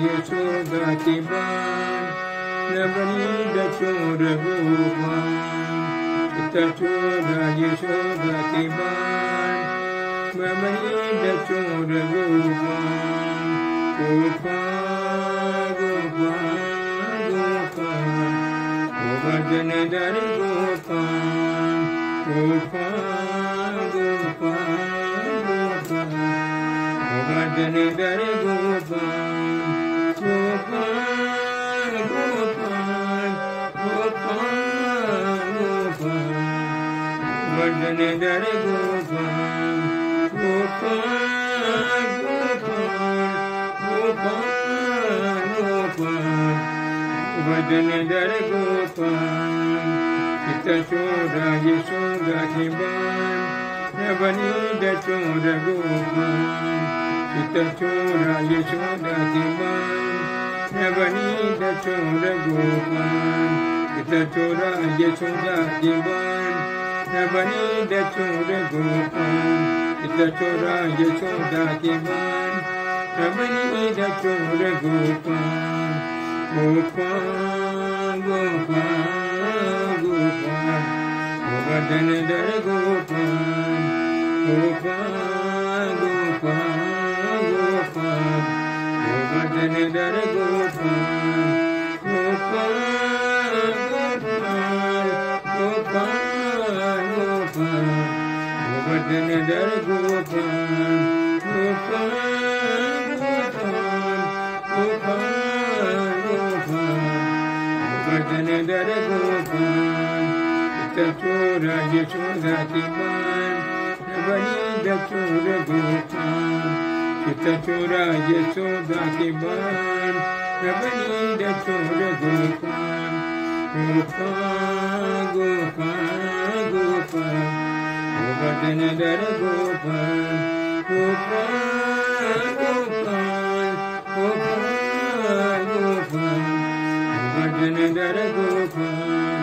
यशोदा के बाण नवनीत चोर गोपाल चित्त चोरा यशोदा के बाण नवनीत चोर गोपाल गोपाल गोपाल गोपाल गोवर्धन धर गोपाल गोपाल गोपाल गोपाल गोवर्धन धर गोपाल गोपाल गोपाल गोपाल गोपाल गोवर्धन धर गोपाल गोपाल गोपाल गोपाल गोपाल गोवर्धन धर गोपाल चित्त चोरा यशोदा के बाण नवनीत चोर गोपाल चित्त चोरा यशोदा के बाण नवनीत चोर गोपाल चित्त चोरा यशोदा के बाण नवनीत चोर गोपाल चित्त चोरा यशोदा के बाण नवनीत चोर गोपाल गोपाल गोपाल गोपाल गोवर्धन धर गोपाल गोपाल गोपाल गोपाल गोवर्धन धर गोपाल गोपाल गोपाल गोपाल गोपाल गोवर्धन धर गोपाल गोपाल गोपाल गोपाल गोवर्धन धर गोपाल चित्त चोरा यशोदा के बाण नवनीत चोर गोपाल चित्त चोरा यशोदा के बाण नवनीत चोर गोपाल गोपाल गोपाल गोपाल गोवर्धन धर गोपाल गोपाल गोपाल गोपाल गोपाल गोवर्धन धर गोपाल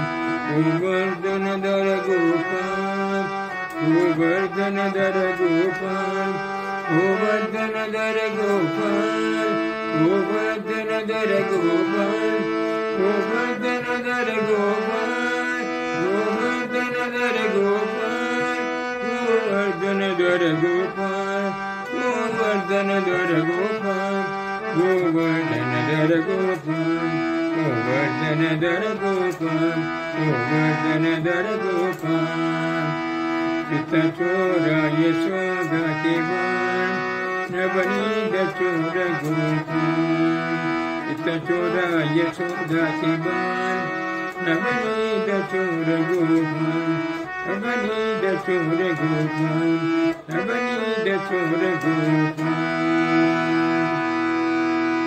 गोवर्धन धर गोपाल गोवर्धन धर गोपाल गोवर्धन धर गोपाल गोवर्धन धर गोपाल गोवर्धन धर गोपाल गोवर्धन धर गोपाल गोवर्धन धर गोपाल गोवर्धन धर गोपाल गोवर्धन धर गोपाल गोवर्धन धर गोपाल गोवर्धन धर गोपाल चित्त चोरा यशोदा के बाण नवनीत चोर गोपाल चित्त चोरा यशोदा के बाण नवनीत चोर गोपाल नवनीत चोर गोपाल नवनीत चोर गोपाल